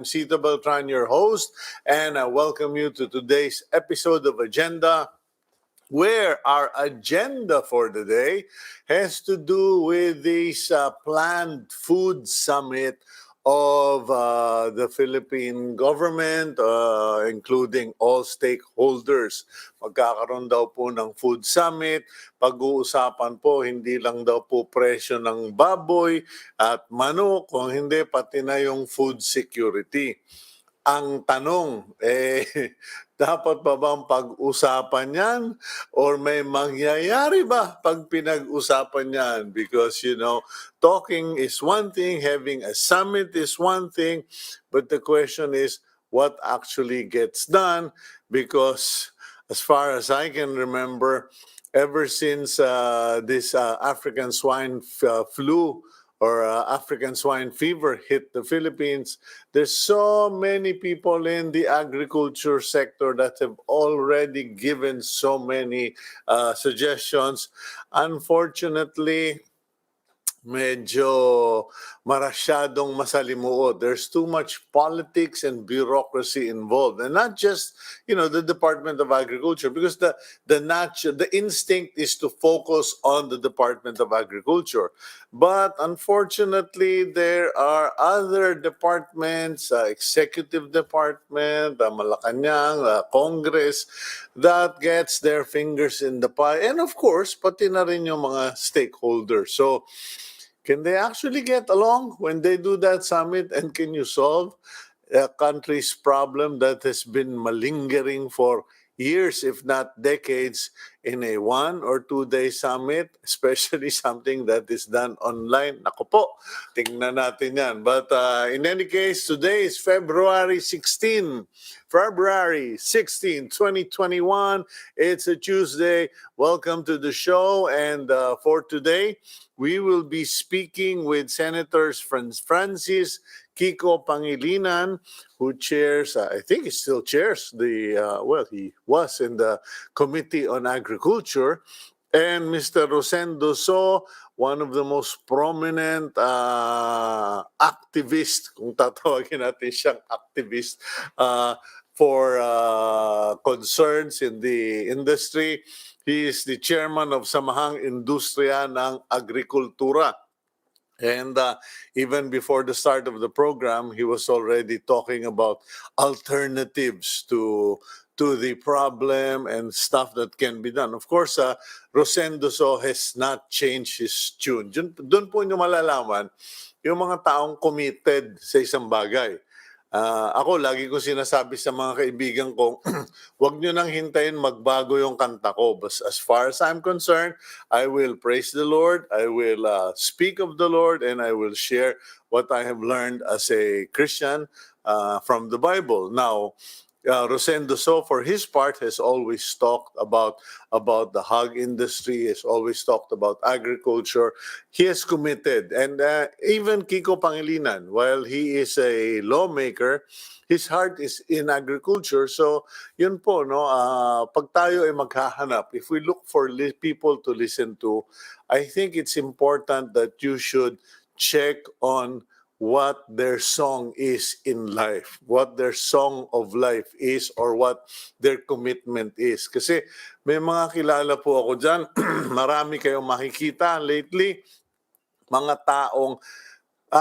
Cito Beltran, your host, and I welcome you to today's episode of Agenda, where our agenda for the day has to do with this planned food summit of the Philippine government, including all stakeholders. Magkakaroon daw po ng food summit. Pag-uusapan po, hindi lang daw po presyo ng baboy at manok, kung hindi pati na yung food security. Ang tanong, dapat ba bang pag-usapan yan? Or may mangyayari ba pag pinag-usapan yan? Because, talking is one thing, having a summit is one thing, but the question is, what actually gets done? Because as far as I can remember, ever since this African swine flu or African swine fever hit the Philippines, there's so many people in the agriculture sector that have already given so many suggestions. Unfortunately, medyo marasyadong masalimuot. There's too much politics and bureaucracy involved, and not just the Department of Agriculture, because the instinct is to focus on the Department of Agriculture, but unfortunately there are other departments, executive department, Malacanang, Congress, that gets their fingers in the pie, and of course pati na rin yung mga stakeholders. So can they actually get along when they do that summit? And can you solve a country's problem that has been malingering for years, if not decades, in a 1 or 2 day summit, especially something that is done online? Naku po, tingnan natin yan. But in any case, today is February 16, 2021. It's a Tuesday. Welcome to the show. And for today, we will be speaking with Senators Francis Kiko Pangilinan, who chairs, I think he still chairs he was in the Committee on Agriculture, and Mr. Rosendo So, one of the most prominent activists, kung tatawagin natin siyang activist, for concerns in the industry. He is the chairman of Samahang Industriya ng Agrikultura. And even before the start of the program, he was already talking about alternatives to the problem and stuff that can be done. Of course, Rosendo So has not changed his tune. Doon po nyo malalaman yung mga taong committed sa isang bagay. Ako, lagi ko sinasabi sa mga kaibigan ko, wag nyo nang hintayin magbago yung kanta ko. But as far as I'm concerned, I will praise the Lord, I will speak of the Lord, and I will share what I have learned as a Christian from the Bible. Now, Rosendo So, for his part, has always talked about the hog industry, has always talked about agriculture. He is committed. And even Kiko Pangilinan, while he is a lawmaker, his heart is in agriculture. So, yun po, no? Pag tayo ay maghahanap, if we look for people to listen to, I think it's important that you should check on what their song is in life, what their song of life is, or what their commitment is. Kasi may mga kilala po ako dyan, marami kayong makikita lately, mga taong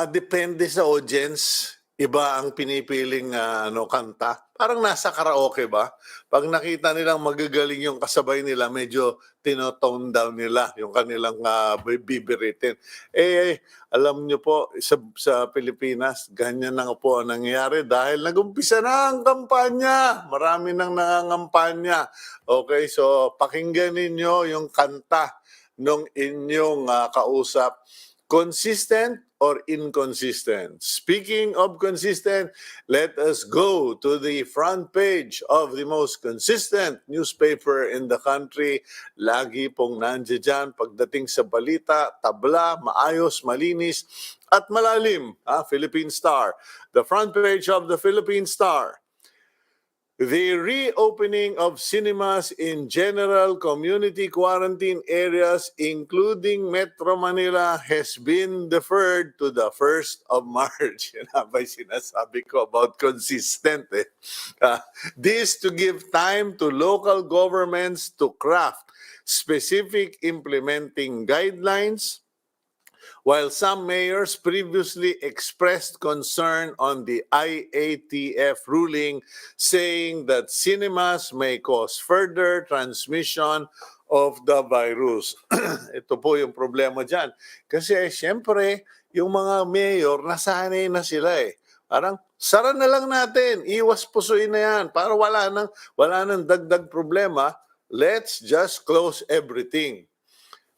depende sa audience, iba ang pinipiling kanta. Parang nasa karaoke ba? Pag nakita nilang magagaling yung kasabay nila, medyo tinotone down nila yung kanilang bibiritin. Alam nyo po, sa Pilipinas, ganyan na po ang nangyayari dahil nag-umpisa na ang kampanya. Marami nang nangangampanya. Okay, so pakinggan ninyo yung kanta nung inyong kausap. Consistent or inconsistent? Speaking of consistent, let us go to the front page of the most consistent newspaper in the country. Lagi pong nandiyan dyan pagdating sa balita, tabla, maayos, malinis, at malalim. Philippine Star. The front page of the Philippine Star. The reopening of cinemas in general community quarantine areas, including Metro Manila, has been deferred to the 1st of March. Yan ang ba sinasabi ko about consistent. This to give time to local governments to craft specific implementing guidelines, while some mayors previously expressed concern on the IATF ruling, saying that cinemas may cause further transmission of the virus. Ito po yung problema dyan. Kasi siyempre, yung mga mayor, nasanay na sila eh. Parang, sara na lang natin, iwas pusuin na yan, para wala nang dagdag problema, let's just close everything.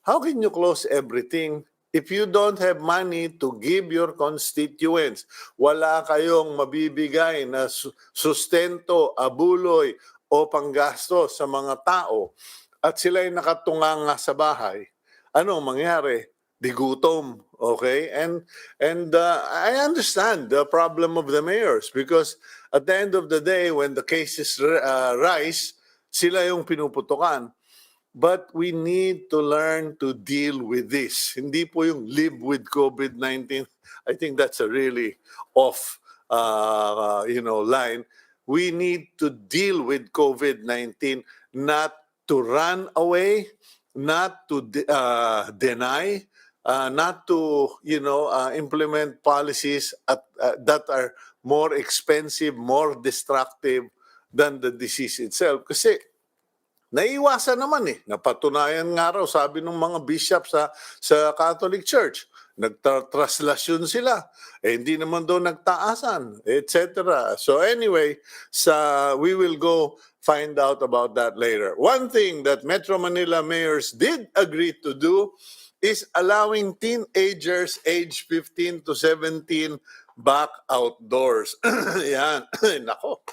How can you close everything if you don't have money to give your constituents? Wala kayong mabibigay na sustento, abuloy o panggasto sa mga tao at sila'y nakatunganga sa bahay. Ano mangyari? Digutom, okay? And I understand the problem of the mayors because at the end of the day, when the cases rise, sila yung pinuputukan. But we need to learn to deal with this. Hindi po yung live with COVID-19. I think that's a really off, line. We need to deal with COVID-19, not to run away, not to deny, not to implement policies that are more expensive, more destructive than the disease itself. Kasi naiwasan naman eh. Napatunayan nga raw, sabi ng mga bishop sa Catholic Church, nagtraslasyon sila. Hindi naman daw nagtaasan, etc. So anyway, we will go find out about that later. One thing that Metro Manila mayors did agree to do is allowing teenagers aged 15 to 17 back outdoors. Yan. Nako.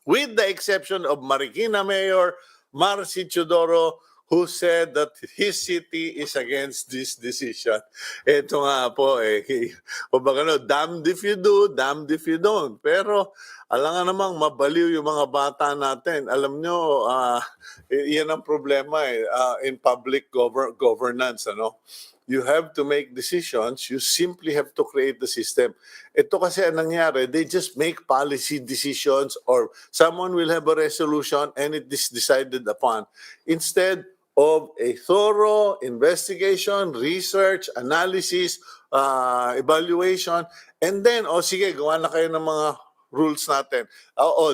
With the exception of Marikina Mayor Marcy Chodoro, who said that his city is against this decision. Ito nga po, damned if you do, damned if you don't. Pero, alam nga namang mabaliw yung mga bata natin. Alam nyo, yan ang problema in public governance. You have to make decisions. You simply have to create the system. Ito kasi ang nangyari, they just make policy decisions or someone will have a resolution and it is decided upon. Instead of a thorough investigation, research, analysis, evaluation, and then, sige, gawa na kayo ng mga rules natin.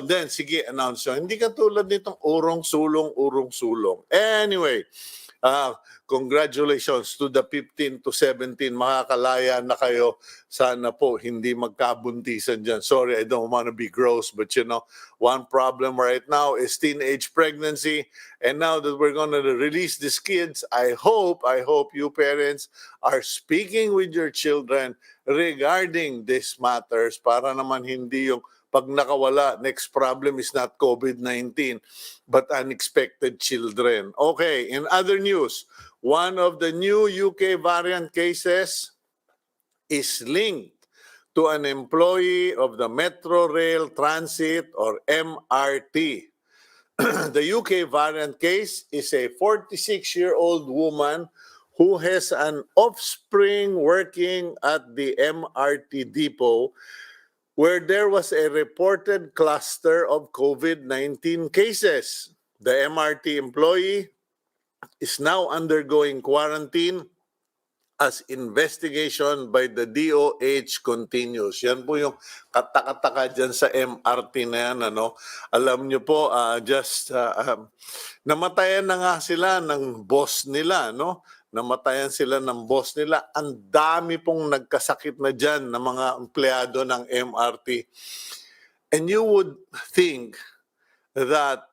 Then, sige, announce yun. Hindi katulad nitong urong-sulong. Anyway, congratulations to the 15 to 17. Makakalaya na kayo. Sana po hindi magkabuntisan dyan. Sorry, I don't want to be gross, but one problem right now is teenage pregnancy. And now that we're going to release these kids, I hope you parents are speaking with your children regarding these matters para naman hindi yung pag nakawala, next problem is not COVID-19, but unexpected children. Okay, in other news, one of the new UK variant cases is linked to an employee of the Metro Rail Transit or MRT. The UK variant case is a 46-year-old woman who has an offspring working at the MRT depot where there was a reported cluster of COVID-19 cases. The MRT employee is now undergoing quarantine as investigation by the DOH continues. Yan po yung katakataka dyan sa MRT na yan. Alam nyo po, namatayan na nga sila ng boss nila, namatayan sila ng boss nila. Ang dami pong nagkasakit na dyan ng mga empleyado ng MRT. And you would think that,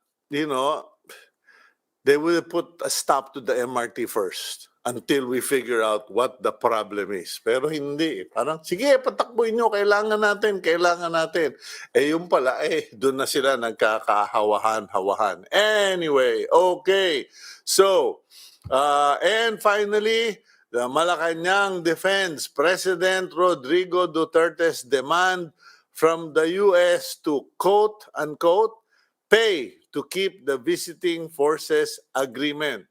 they will put a stop to the MRT first until we figure out what the problem is. Pero hindi. Parang, sige, patakbuhin nyo, kailangan natin. Yung pala, doon na sila nagkakahawahan-hawahan. Anyway, okay. So, and finally, the Malacanang Defense, President Rodrigo Duterte's demand from the U.S. to quote-unquote pay to keep the visiting forces agreement.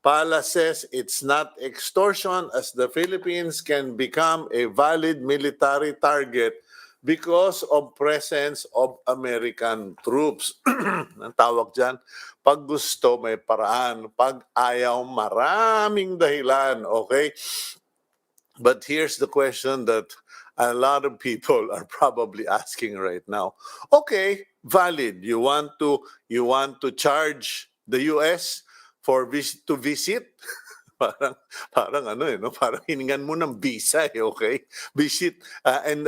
Pala says it's not extortion as the Philippines can become a valid military target because of presence of American troops. Ang tawag dyan, pag gusto may paraan, pag ayaw maraming dahilan, okay? But here's the question that a lot of people are probably asking right now. Okay, valid. You want to charge the US for to visit? parang ano no, parang hiningan mo ng visa okay? Visit and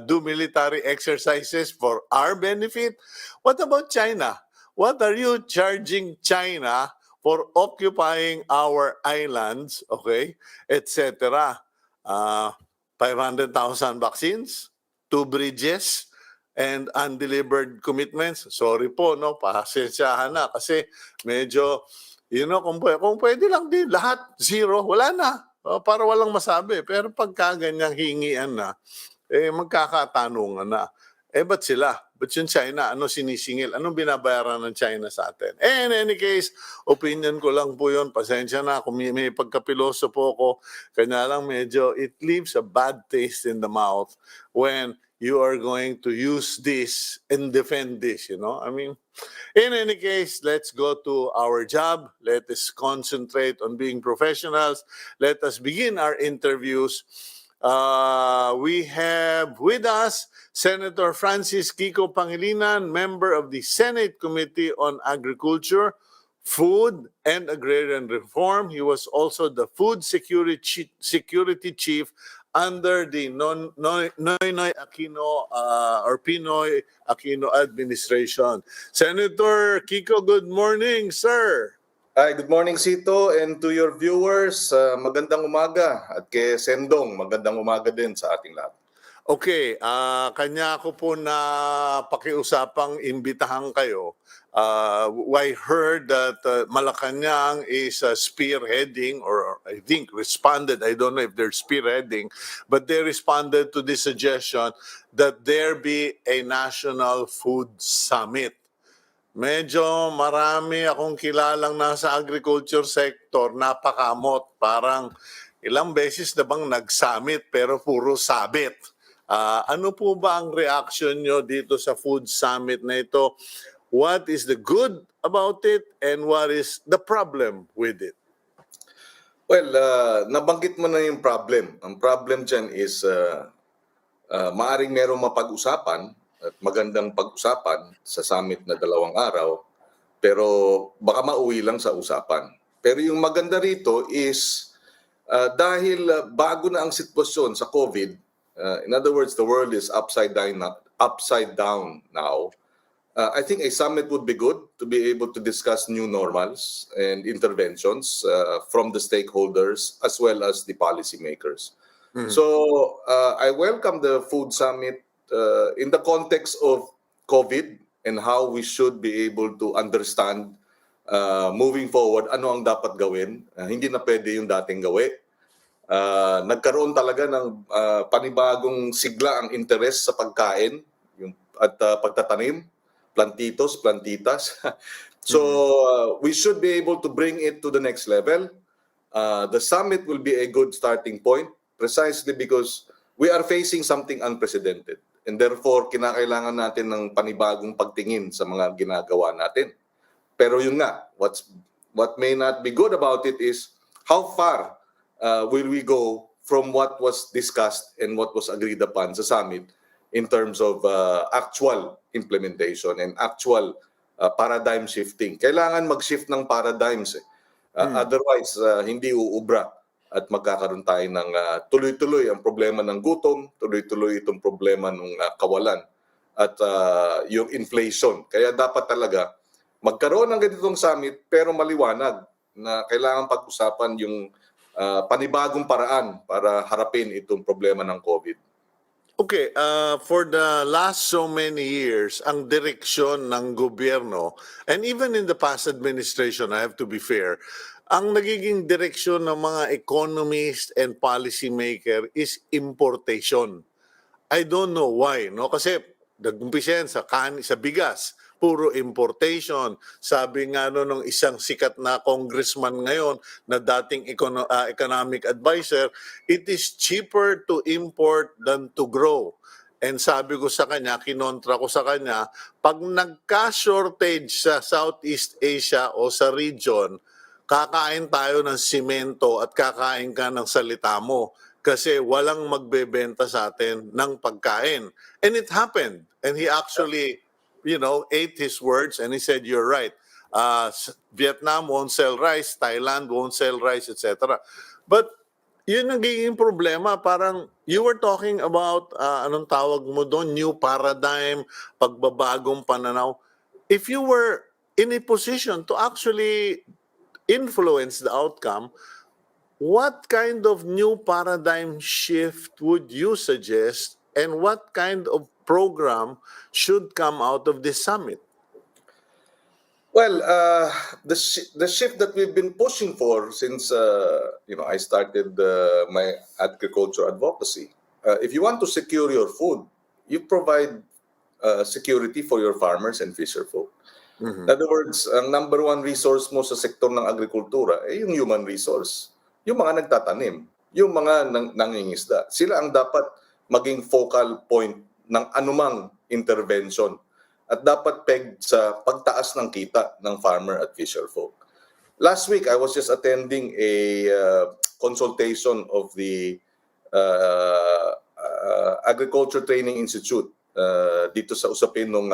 do military exercises for our benefit. What about China? What are you charging China for occupying our islands, okay? Etc. 500,000 vaccines, 2 bridges, and undelivered commitments. Sorry po, no, pasensyahan na kasi medyo, kung pwede lang din, lahat, zero, wala na. Para walang masabi. Pero pagka ganyang hingian na, magkakatanungan na. Ba't sila? Ba't yung China? Ano sinisingil? Anong binabayaran ng China sa atin? In any case, opinion ko lang po yun. Pasensya na kung may pagkapiloso po ako. Kanya lang medyo it leaves a bad taste in the mouth when you are going to use this and defend this, I mean, in any case, let's go to our job. Let us concentrate on being professionals. Let us begin our interviews. We have with us Senator Francis Kiko Pangilinan, member of the Senate Committee on Agriculture, Food, and Agrarian Reform. He was also the Food Security Chief under the Noynoy Aquino or Pinoy Aquino administration. Senator Kiko, good morning, sir. Hi, good morning Cito, and to your viewers, magandang umaga, at kay Sendong, magandang umaga din sa ating lahat. Okay, kanya ko po na pakiusapang imbitahan kayo. I heard that Malacanang is spearheading, or I think responded, I don't know if they're spearheading, but they responded to the suggestion that there be a national food summit. Medyo marami akong kilalang nasa agriculture sector, napakamot. Parang ilang beses na bang nag-summit pero puro sabit. Ano po ba ang reaction nyo dito sa food summit na ito? What is the good about it and what is the problem with it? Well, nabanggit mo na yung problem. Ang problem dyan is maaring merong mapag-usapan at magandang pag-usapan sa summit na 2 araw, pero baka mauwi lang sa usapan. Pero yung maganda rito is dahil bago na ang sitwasyon sa COVID, in other words, the world is upside down now. I think a summit would be good to be able to discuss new normals and interventions from the stakeholders as well as the policymakers. So I welcome the food summit in the context of COVID and how we should be able to understand moving forward ano ang dapat gawin. Hindi na pwede yung dating gawi. Nagkaroon talaga ng panibagong sigla ang interes sa pagkain at pagtatanim, plantitas. So we should be able to bring it to the next level. The summit will be a good starting point precisely because we are facing something unprecedented. And therefore, kinakailangan natin ng panibagong pagtingin sa mga ginagawa natin. Pero yun nga, what may not be good about it is how far will we go from what was discussed and what was agreed upon sa summit in terms of actual implementation and actual paradigm shifting. Kailangan mag-shift ng paradigms. Otherwise, hindi uubra at magkakaroon tayo ng tuloy-tuloy ang problema ng gutom, tuloy-tuloy itong problema ng kawalan at yung inflation. Kaya dapat talaga magkaroon ng ganitong summit pero maliwanag na kailangan pag-usapan yung panibagong paraan para harapin itong problema ng COVID. Okay, for the last so many years, ang direksyon ng gobyerno, and even in the past administration, I have to be fair, ang nagiging direksyon ng mga economists and policymaker is importation. I don't know why, no? Kasi Nag-umpisa yan sa bigas, puro importation. Sabi nga nung isang sikat na congressman ngayon na dating economic advisor, it is cheaper to import than to grow. And sabi ko sa kanya, kinontra ko sa kanya, pag nagka-shortage sa Southeast Asia o sa region, kakain tayo ng simento at kakain ka ng salita mo kasi walang magbebenta sa atin ng pagkain. And it happened. And he actually, ate his words and he said, you're right. Vietnam won't sell rice, Thailand won't sell rice, etc. But yun nagiging problema. Parang you were talking about, anong tawag mo doon, new paradigm, pagbabagong pananaw. If you were in a position to actually influence the outcome, what kind of new paradigm shift would you suggest and what kind of program should come out of this summit? Well, the shift that we've been pushing for since I started my agriculture advocacy. If you want to secure your food, you provide security for your farmers and fisherfolk. In other words, ang number one resource mo sa sektor ng agrikultura ay yung human resource. Yung mga nagtatanim, yung mga nangingisda. Sila ang dapat maging focal point ng anumang intervention at dapat pegged sa pagtaas ng kita ng farmer at fisherfolk. Last week, I was just attending a consultation of the Agriculture Training Institute dito sa usapin ng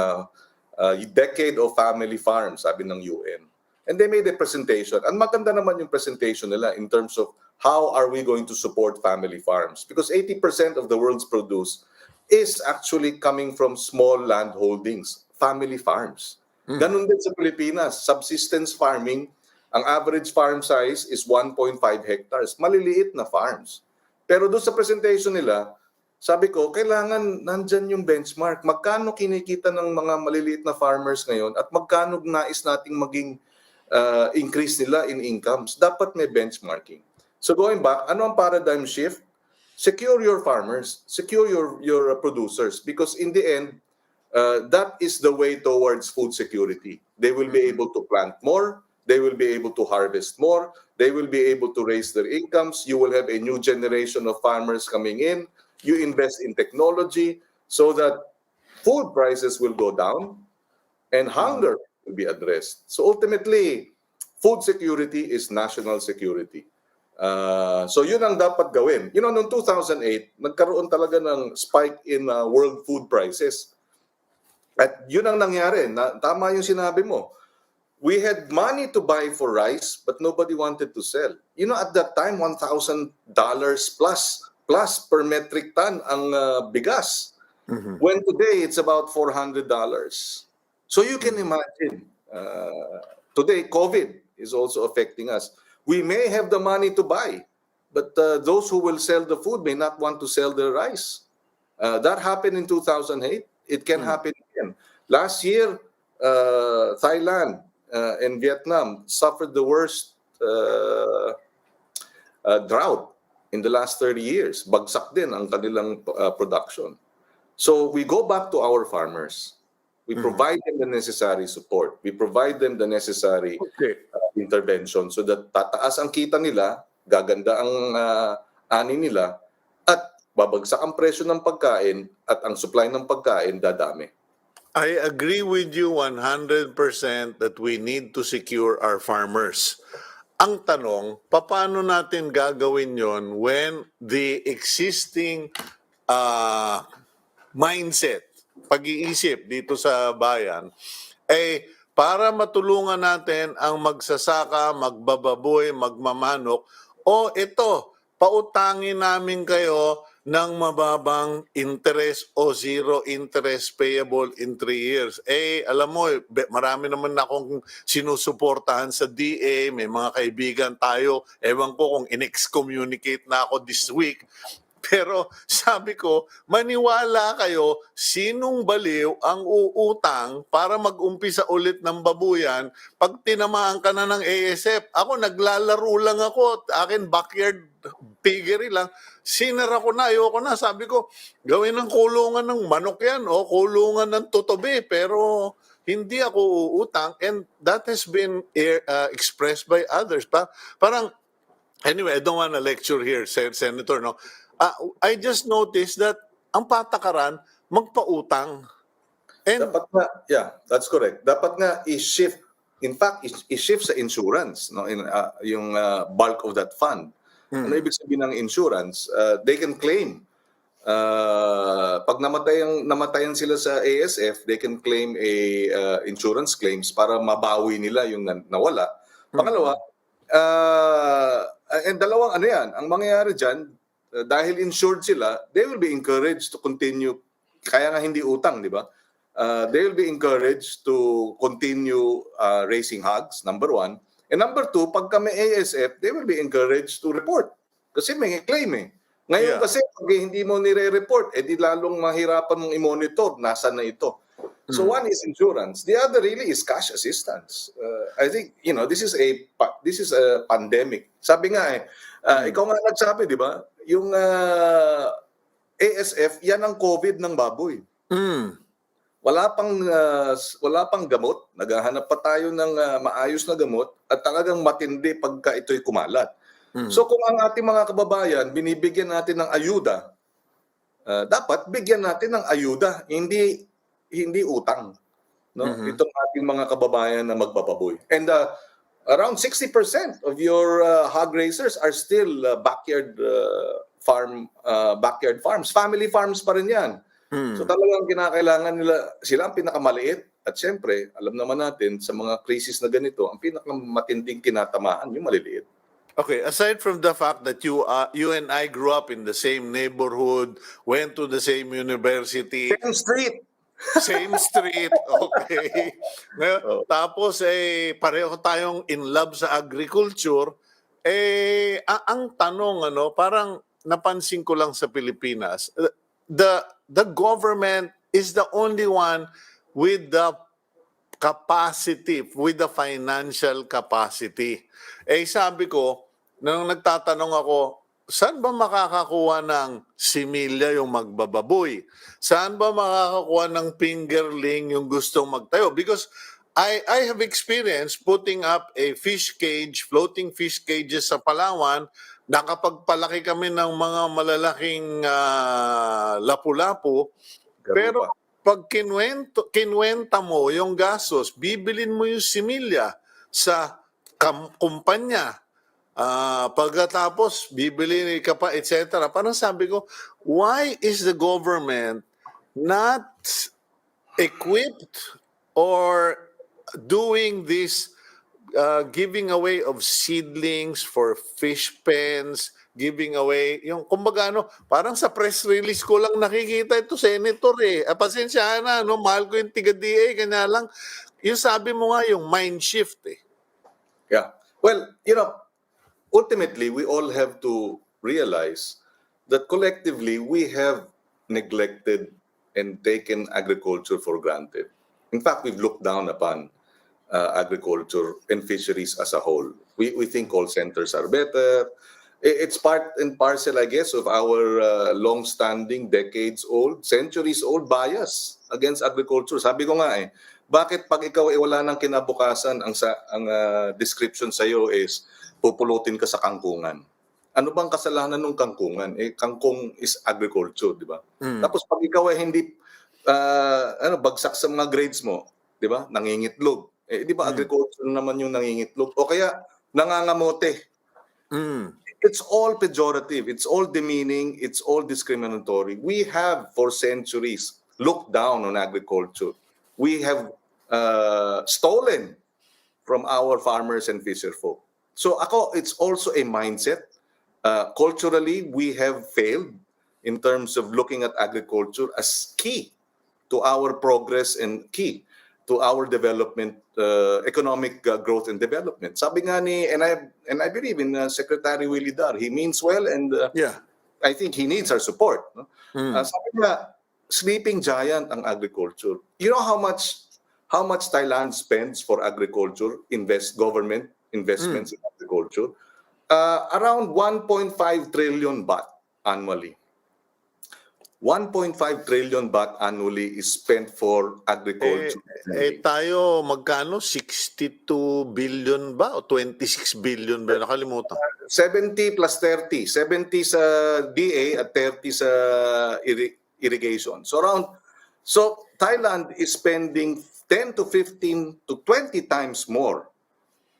Decade of Family Farms, sabi ng UN. And they made a presentation. And maganda naman yung presentation nila in terms of how are we going to support family farms. Because 80% of the world's produce is actually coming from small land holdings, family farms. Ganun din sa Pilipinas, subsistence farming, ang average farm size is 1.5 hectares. Maliliit na farms. Pero doon sa presentation nila, sabi ko, kailangan nandyan yung benchmark. Magkano kinikita ng mga maliliit na farmers ngayon at magkano nais nating maging increase nila in incomes. Dapat may benchmarking. So going back, ano ang paradigm shift? Secure your farmers, secure your producers because in the end, that is the way towards food security. They will be able to plant more, they will be able to harvest more, they will be able to raise their incomes. You will have a new generation of farmers coming in. You invest in technology so that food prices will go down and hunger will be addressed. So ultimately, food security is national security. So yun ang dapat gawin. Noong 2008, nagkaroon talaga ng spike in world food prices. At yun ang nangyari. Tama yung sinabi mo. We had money to buy for rice, but nobody wanted to sell. At that time, $1,000 plus per metric ton ang bigas. When today, it's about $400. So you can imagine, today, COVID is also affecting us. We may have the money to buy, but those who will sell the food may not want to sell their rice. That happened in 2008. It can happen again. Last year, Thailand and Vietnam suffered the worst drought in the last 30 years. Bagsak din ang kanilang production. So we go back to our farmers. We provide them the necessary support. We provide them the necessary intervention so that tataas ang kita nila, gaganda ang ani nila, at babagsak ang presyo ng pagkain at ang supply ng pagkain dadami. I agree with you 100% that we need to secure our farmers. Ang tanong, paano natin gagawin yon when the existing mindset, pag-iisip dito sa bayan, para matulungan natin ang magsasaka, magbababoy, magmamanok, ito, pautangin namin kayo ng mababang interest o zero interest payable in 3 years. Alam mo, marami naman akong sinusuportahan sa DA, may mga kaibigan tayo, ewan ko kung in-excommunicate na ako this week. Pero sabi ko, maniwala kayo, sinong baliw ang uutang para mag-umpisa ulit ng babuyan pag tinamaan ka na ng ASF? Ako, naglalaro lang ako. Akin, backyard piggery lang. Sinara ko na, ayoko na. Sabi ko, gawin ng kulungan ng manok yan o kulungan ng tutobi. Pero hindi ako uutang, and that has been expressed by others. Parang, anyway, I don't want to lecture here, Senator, no? I just noticed that ang patakaran, magpautang. And, Dapat nga, yeah, that's correct. Dapat nga i-shift, in fact, i-shift sa insurance, no, yung bulk of that fund. Ano ibig sabihin ng insurance? They can claim. Pag namatayan sila sa ASF, they can claim a insurance claims para mabawi nila yung nawala. Pangalawa, and dalawang ano yan, ang mangyayari dyan, dahil insured sila, they will be encouraged to continue, kaya nga hindi utang, di ba? They will be encouraged to continue raising hogs, number one. And number two, pag kami ASF, they will be encouraged to report. Kasi may claim eh. Ngayon kasi, pag hindi mo nire-report, edi lalong mahirapan mong i-monitor, nasa na ito. So one is insurance. The other really is cash assistance. I think, this is a pandemic. Sabi nga ikaw nga nagsabi, di ba? Yung ASF, yan ang COVID ng baboy. Wala pang gamot. Naghahanap pa tayo ng maayos na gamot at talagang matindi pagka ito'y kumalat. So kung ang ating mga kababayan, binibigyan natin ng ayuda, dapat bigyan natin ng ayuda, hindi utang, no? Itong ating mga kababayan na magbababoy. And around 60% of your hog raisers are still backyard farms, family farms pa rin 'yan. So talagang kinakailangan nila, sila ang pinakamaliit, at syempre, alam naman natin sa mga krisis na ganito, ang pinakamatinding kinatamaan yung maliliit. okay, aside from the fact that you and I grew up in the same neighborhood, went to the same university, Same street. same street, okay. Tapos pareho tayong in love sa agriculture. Ang tanong parang napansin ko lang sa Pilipinas, the government is the only one with the capacity, with the financial capacity. Sabi ko, nung nagtatanong ako, saan ba makakakuha ng similya yung magbababoy? Saan ba makakakuha ng fingerling yung gustong magtayo? Because I have experienced putting up a fish cage, floating fish cages sa Palawan. Nakapagpalaki kami ng mga malalaking lapu-lapu. Pero pag kinwenta mo yung gastos, bibilin mo yung similya sa kumpanya. Pagkatapos, bibili ka pa, etc. Parang sabi ko, why is the government not equipped or doing this giving away of seedlings for fish pens, giving away, yung kumbaga parang sa press release ko lang nakikita ito, Senator pasensya na, mahal ko yung tiga-DA, kanya lang, yung sabi mo nga, yung mind shift Yeah. Well, ultimately, we all have to realize that collectively we have neglected and taken agriculture for granted. In fact, we've looked down upon agriculture and fisheries as a whole. We think call centers are better. It's part and parcel, I guess, of our long-standing, decades-old, centuries-old bias against agriculture. Sabi ko nga bakit pag ikaw wala ng kinabukasan, ang description sa'yo is pupulutin ka sa kangkungan. Ano bang kasalanan ng kangkungan? Kangkong is agriculture, di ba? Tapos pag ikaw hindi bagsak sa mga grades mo, di ba? Nangingitlog. Di ba agriculture naman yung nangingitlog? O kaya nangangamote. It's all pejorative, it's all demeaning, it's all discriminatory. We have for centuries looked down on agriculture. We have stolen from our farmers and fisher folk. So it's also a mindset. Culturally, we have failed in terms of looking at agriculture as key to our progress and key to our development, economic growth and development. Sabi nga and I believe in Secretary Willie Dar, he means well, and I think he needs our support. No? Mm. Sabi niya, sleeping giant ang agriculture. You know how much Thailand spends for agriculture, government investments in agriculture? Around 1.5 trillion baht annually. 1.5 trillion baht annually is spent for agriculture. Tayo magkano? 62 billion ba? O 26 billion ba? Nakalimutan. 70 plus 30. 70 sa DA at 30 sa irrigation. So Thailand is spending 10 to 15 to 20 times more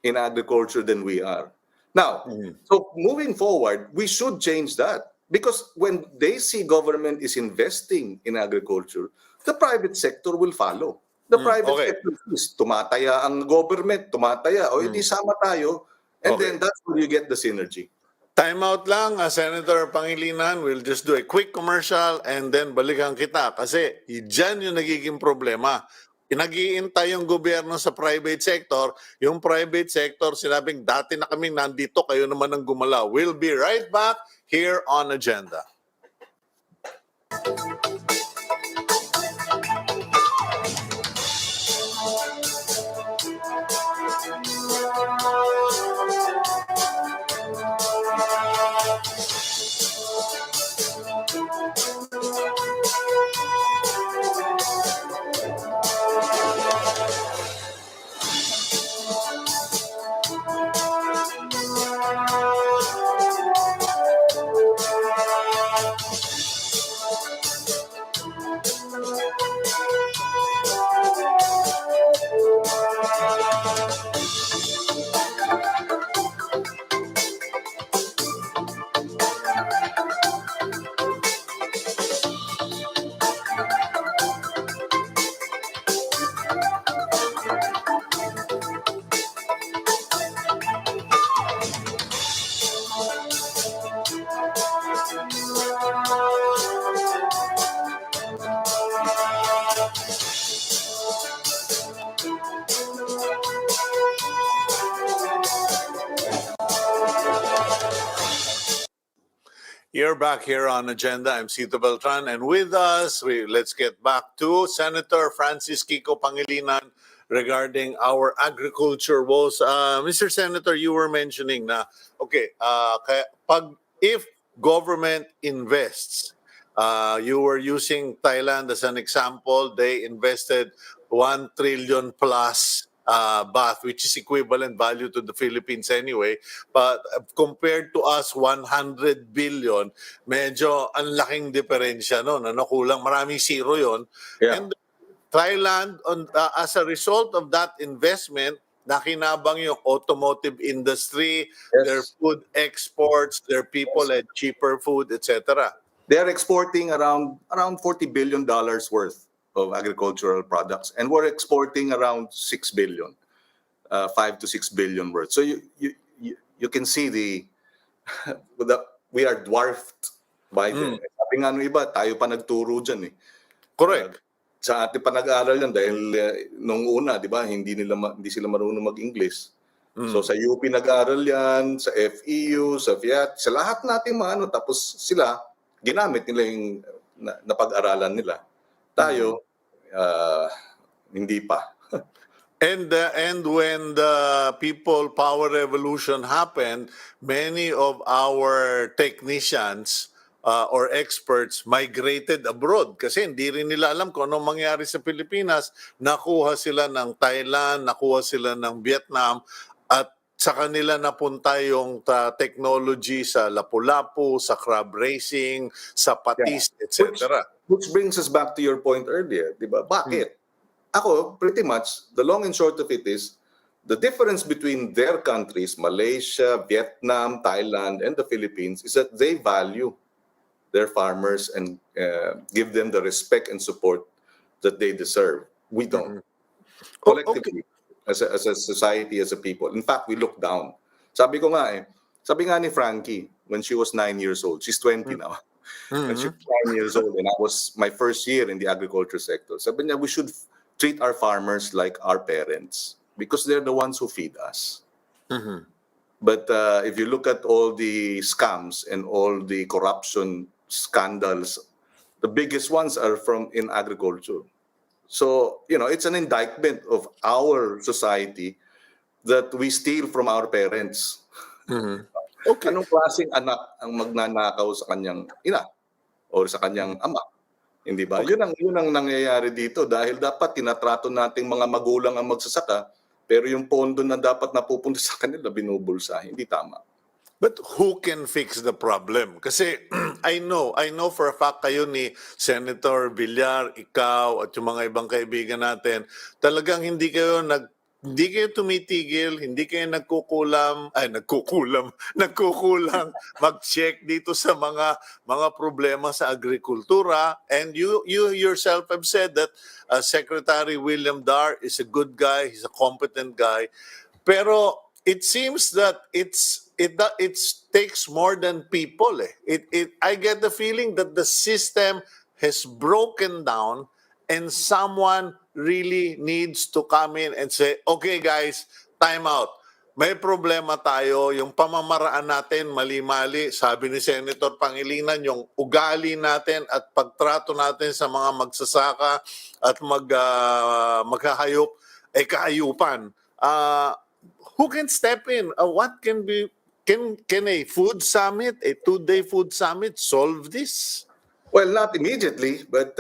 in agriculture than we are. Now, so moving forward, we should change that. Because when they see government is investing in agriculture, the private sector will follow. The private sector is tumataya ang government, tumataya. O hindi sama tayo. And then that's where you get the synergy. Time out lang, Senator Pangilinan. We'll just do a quick commercial and then balikan kita. Kasi dyan yung nagiging problema. Nag-iintay yung gobyerno sa private sector. Yung private sector, sinabing dati na kaming nandito, kayo naman ang gumalaw. We'll be right back here on Agenda. You're back here on Agenda. I'm Cito Beltran, and with us, let's get back to Senator Francis Kiko Pangilinan regarding our agriculture woes. Mr. Senator, you were mentioning na, if government invests, you were using Thailand as an example. They invested 1 trillion plus baht, which is equivalent value to the Philippines anyway. But compared to us, 100 billion, medyo ang laking diferensya no? Kulang, maraming zero yon. Yeah. And Thailand, as a result of that investment, nakinabang yung automotive industry, their food exports, their people had cheaper food, etc. They are exporting around $40 billion worth of agricultural products, and we're exporting around 6 billion, 5 to 6 billion worth. So you can see we are dwarfed by them. Sabi nga nung iba, tayo pa nagturo dyan eh. Correct. Sa atin pa nag-aaral yan dahil nung una, di ba, hindi sila marunong mag-English. So sa UP nag-aaral yan, sa FEU, sa FIAT, sa lahat natin tapos sila, ginamit nila yung napag-aralan nila. Tayo, hindi pa. And when the people power revolution happened, many of our technicians or experts migrated abroad kasi hindi rin nila alam kung anong mangyari sa Pilipinas. Nakuha sila ng Thailand, nakuha sila ng Vietnam, at sa kanila napunta yung technology sa lapu-lapu, sa crab racing, sa patis, etc. Which brings us back to your point earlier, di ba? Bakit? Ako, pretty much, the long and short of it is, the difference between their countries, Malaysia, Vietnam, Thailand, and the Philippines, is that they value their farmers and give them the respect and support that they deserve. We don't. Collectively, as a society, as a people. In fact, we look down. Sabi nga ni Frankie, when she was 9 years old, she's 20 now. When she was 9 years old, and I was my first year in the agriculture sector. Sabi niya, we should treat our farmers like our parents because they're the ones who feed us. But if you look at all the scams and all the corruption scandals, the biggest ones are from in agriculture. So, it's an indictment of our society that we steal from our parents. Mhm. Okay. Anong klaseng anak ang magnanakaw sa kanyang ina o sa kanyang ama? Hindi ba? Okay. Yun ang nangyayari dito dahil dapat tinatrato nating mga magulang ang magsasaka, pero yung pondo na dapat napupunta sa kanila binubulsa. Hindi tama. But who can fix the problem? Kasi I know for a fact kayo ni Senator Villar, ikaw at yung mga ibang kaibigan natin, talagang hindi kayo tumitigil, hindi kayo nagkukulang mag-check dito sa mga problema sa agrikultura, and you yourself have said that Secretary William Dar is a good guy, he's a competent guy. Pero it seems that it takes more than people. I get the feeling that the system has broken down, and someone really needs to come in and say, okay guys, time out. May problema tayo, yung pamamaraan natin mali-mali. Sabi ni Senator Pangilinan, yung ugali natin at pagtrato natin sa mga magsasaka at maghahayop ay kaayupan. Who can step in? What can be can a food summit, a 2-day food summit solve this? Well, not immediately, but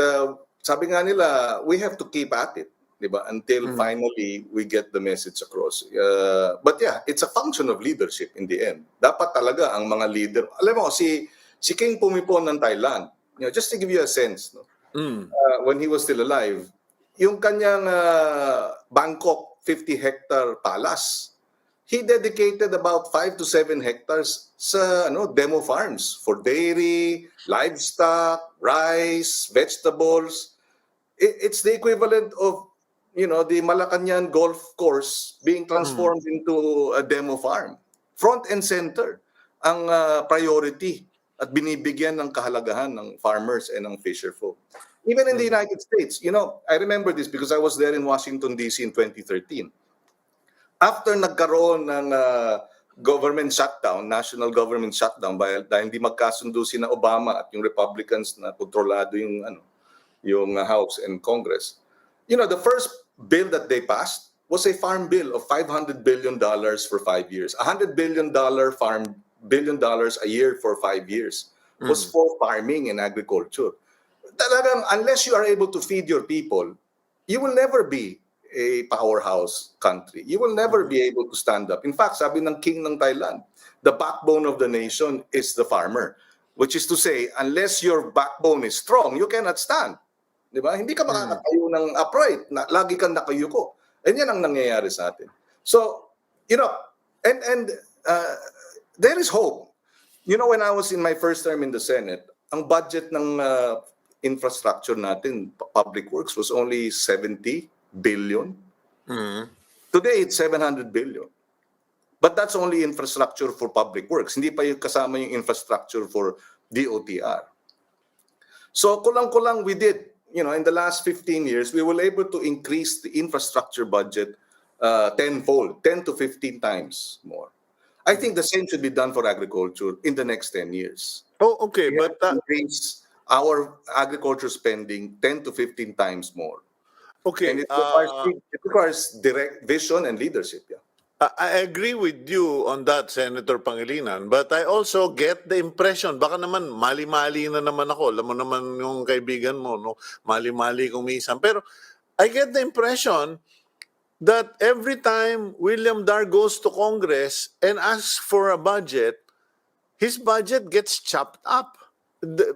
sabi nga nila, we have to keep at it, di ba? Until finally we get the message across. But yeah, it's a function of leadership in the end. Dapat talaga ang mga leader, alam mo, si King Pumipon ng Thailand, just to give you a sense, no? When he was still alive, yung kanyang Bangkok 50-hectare palace, he dedicated about 5 to 7 hectares sa demo farms for dairy, livestock, rice, vegetables. It's the equivalent of the Malacañang golf course being transformed into a demo farm. Front and center ang priority at binibigyan ng kahalagahan ng farmers and ng fisher folk. Even in the United States, I remember this because I was there in Washington, D.C. in 2013. After nagkaroon ng government shutdown, national government shutdown, dahil hindi magkasundo sina Obama at yung Republicans na kontrolado yung House and Congress. The first bill that they passed was a farm bill of $500 billion for 5 years. $100 billion a year for 5 years was for farming and agriculture. Talagang unless you are able to feed your people, you will never be a powerhouse country. You will never be able to stand up. In fact, sabi ng king ng Thailand, the backbone of the nation is the farmer. Which is to say, unless your backbone is strong, you cannot stand. Di ba? Hindi ka makakatayo ng upright. Lagi kang nakayuko. And yan ang nangyayari sa atin. So, and there is hope. When I was in my first term in the Senate, ang budget ng infrastructure natin, public works, was only 70 billion. Today, it's 700 billion. But that's only infrastructure for public works. Hindi pa yung kasama yung infrastructure for DOTR. So, kulang-kulang we did. In the last 15 years, we were able to increase the infrastructure budget tenfold, 10 to 15 times more. I think the same should be done for agriculture in the next 10 years. Oh, okay, We but have to increase our agriculture spending 10 to 15 times more. okay, And it requires direct vision and leadership. Yeah. I agree with you on that, Senator Pangilinan, but I also get the impression, baka naman mali-mali na naman ako, alam mo naman yung kaibigan mo, no? Mali-mali kung minsan. Pero I get the impression that every time William Dar goes to Congress and asks for a budget, his budget gets chopped up.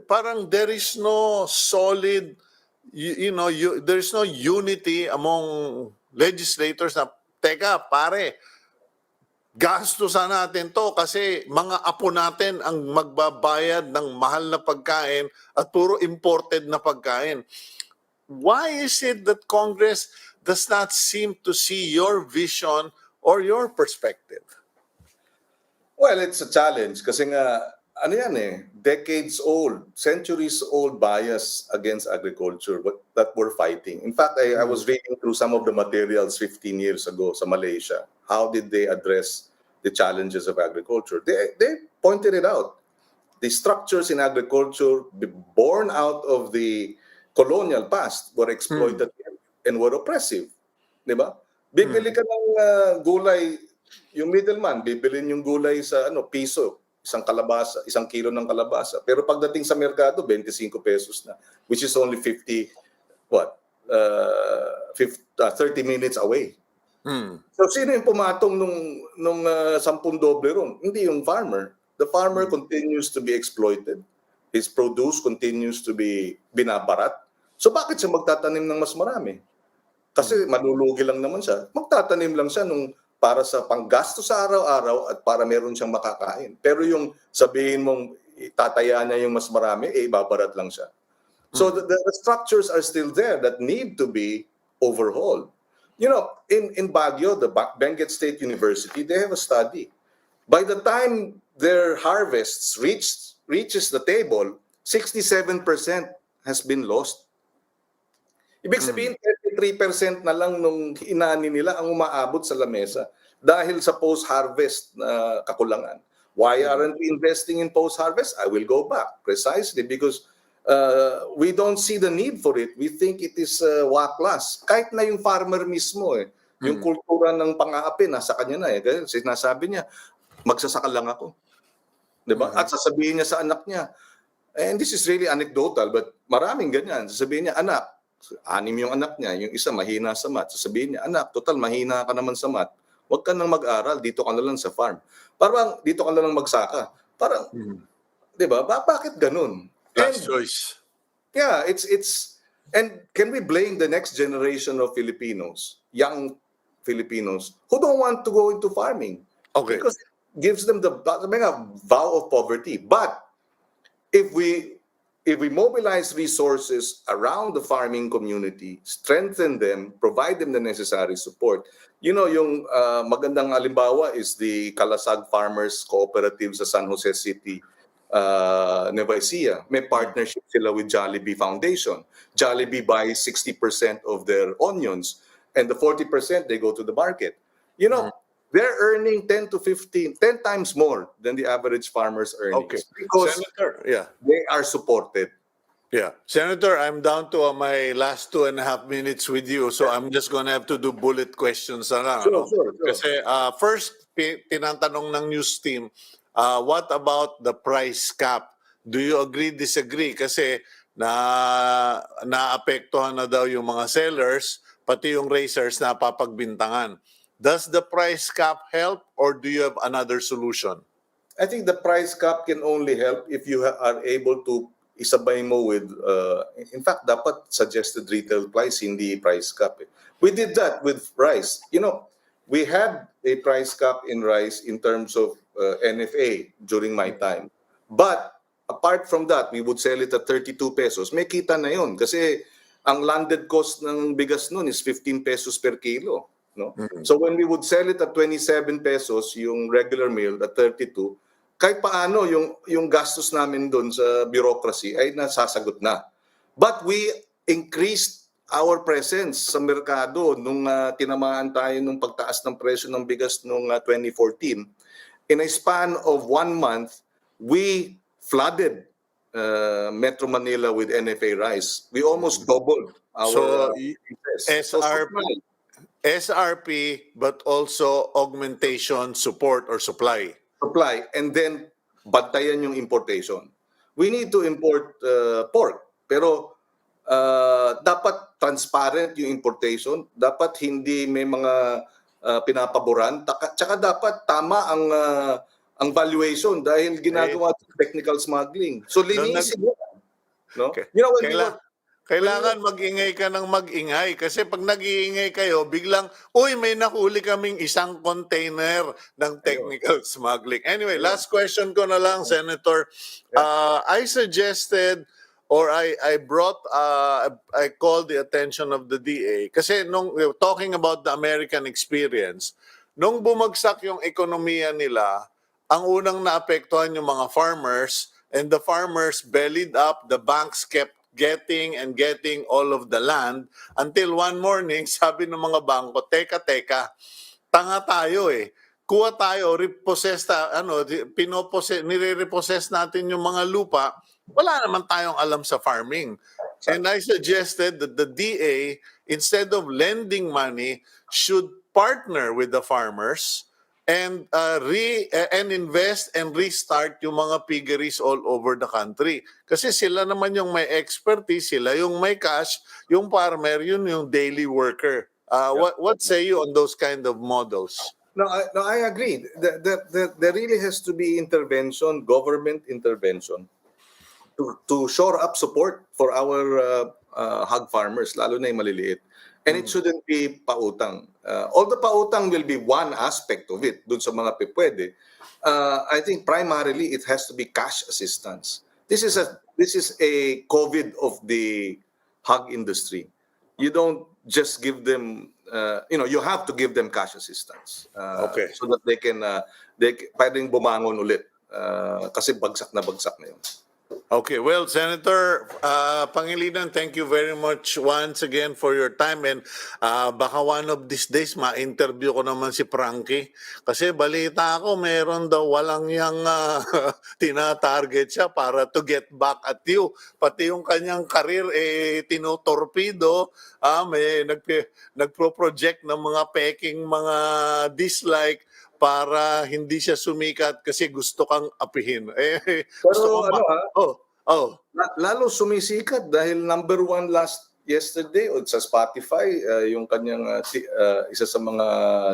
Parang there is no solid, there's no unity among legislators na, teka, pare, gastusan natin to kasi mga apo natin ang magbabayad ng mahal na pagkain at puro imported na pagkain. Why is it that Congress does not seem to see your vision or your perspective? Well, it's a challenge kasi nga, decades old, centuries old bias against agriculture that we're fighting. In fact, I was reading through some of the materials 15 years ago sa Malaysia. How did they address the challenges of agriculture. They pointed it out. The structures in agriculture born out of the colonial past were exploitative and were oppressive. Di ba? Bibili ka ng gulay, yung middleman, bibilin yung gulay sa piso, isang kalabasa, isang kilo ng kalabasa. Pero pagdating sa merkado, 25 pesos na, which is only 30 minutes away. So sino yung pumatong nung 10 doble ron? Hindi yung farmer. The farmer continues to be exploited. His produce continues to be binabarat. So bakit siya magtatanim ng mas marami? Kasi malulugi lang naman siya. Magtatanim lang siya para sa panggasto sa araw-araw at para meron siyang makakain. Pero yung sabihin mong tataya niya yung mas marami, ibabarat lang siya. So the structures are still there that need to be overhauled. You know, in Baguio, the Benguet State University, they have a study. By the time their harvests reaches the table, 67% has been lost. Ibig sabihin, 33% na lang nung inani nila ang umaabot sa lamesa dahil sa post-harvest na kakulangan. Why aren't we investing in post-harvest? I will go back precisely because we don't see the need for it. We think it is waklas. Kahit na yung farmer mismo, yung kultura ng pang-aapi, nasa kanya na. Kasi sinasabi niya, magsasaka lang ako. Diba? At sasabihin niya sa anak niya, and this is really anecdotal, but maraming ganyan. Sasabihin niya, anak, 6 yung anak niya, yung isa mahina sa math. Sasabihin niya, anak, total mahina ka naman sa math. Huwag ka nang mag-aral, dito ka na lang sa farm. Parang dito ka na lang magsaka. Parang, diba? Bakit ganun? Last choice. Yeah, and can we blame the next generation of Filipinos, young Filipinos, who don't want to go into farming? Okay. Because it gives them the vow of poverty. But if we mobilize resources around the farming community, strengthen them, provide them the necessary support. You know, yung magandang halimbawa is the Kalasag Farmers Cooperative sa San Jose City, Nueva Ecija. May partnership sila with Jollibee Foundation. Jollibee buys 60% of their onions and the 40% they go to the market. You know, they're earning 10 times more than the average farmer's earnings. Okay. Because Senator, they are supported. Yeah. Senator, I'm down to my last 2.5 minutes with you, so I'm just gonna have to do bullet questions na lang. Sure. Kasi first, tinatanong ng news team, what about the price cap? Do you agree, disagree? Kasi naapektuhan na daw yung mga sellers, pati yung racers na papagbintangan. Does the price cap help or do you have another solution? I think the price cap can only help if you are able to isabay mo with, in fact, dapat suggested retail price, hindi price cap. We did that with rice. You know, we had a price cap in rice in terms of NFA during my time. But apart from that, we would sell it at 32 pesos. May kita na yun kasi ang landed cost ng bigas nun is 15 pesos per kilo. No? So when we would sell it at 27 pesos, yung regular meal at 32, kahit paano yung gastos namin doon sa bureaucracy ay nasasagot na. But we increased our presence sa merkado nung tinamaan tayo nung pagtaas ng presyo ng bigas nung 2014. In a span of 1 month, we flooded Metro Manila with NFA rice. We almost doubled our SRP, but also augmentation, support, or supply. Supply, and then bantayan yung importation. We need to import pork, pero dapat transparent yung importation, dapat hindi may mga pinapaboran, tsaka dapat tama ang valuation dahil ginagawa technical smuggling. So linisin mo. No? Okay. You know, Kailangan mag-ingay ka ng mag-ingay kasi pag nag-iingay kayo, biglang, uy, may nahuli kaming isang container ng technical smuggling. Anyway, last question ko na lang, Senator. I suggested or I called the attention of the DA kasi nung talking about the American experience, nung bumagsak yung ekonomiya nila, ang unang naapektuhan yung mga farmers and the farmers bellied up, the banks kept getting all of the land until one morning, sabi ng mga bangko, teka, tanga tayo eh. kuha tayo, nire-repossess natin yung mga lupa, wala naman tayong alam sa farming. And I suggested that the DA, instead of lending money, should partner with the farmers and and invest and restart yung mga piggeries all over the country. Kasi sila naman yung may expertise, sila yung may cash, yung farmer yun yung daily worker. What say you on those kind of models? No, I agree. There really has to be intervention, government intervention, to shore up support for our hog farmers, lalo na yung maliliit. And it shouldn't be pautang. Although pautang will be one aspect of it, dun sa mga pwede, I think primarily it has to be cash assistance. This is a COVID of the hog industry. You don't just give them, you have to give them cash assistance, Okay. so that pwedeng bumangon ulit, kasi bagsak na yun. Okay, well, Senator Pangilinan, thank you very much once again for your time. And baka one of these days, ma-interview ko naman si Frankie. Kasi balita ako, meron daw walang yang tina-target siya para to get back at you. Pati yung kanyang karir, tinotorpedo. May nagpro-project ng mga peking mga dislike para hindi siya sumikat kasi gusto kang apihin. Gusto ko Lalo sumisikat dahil number one yesterday sa Spotify, yung kanyang isa sa mga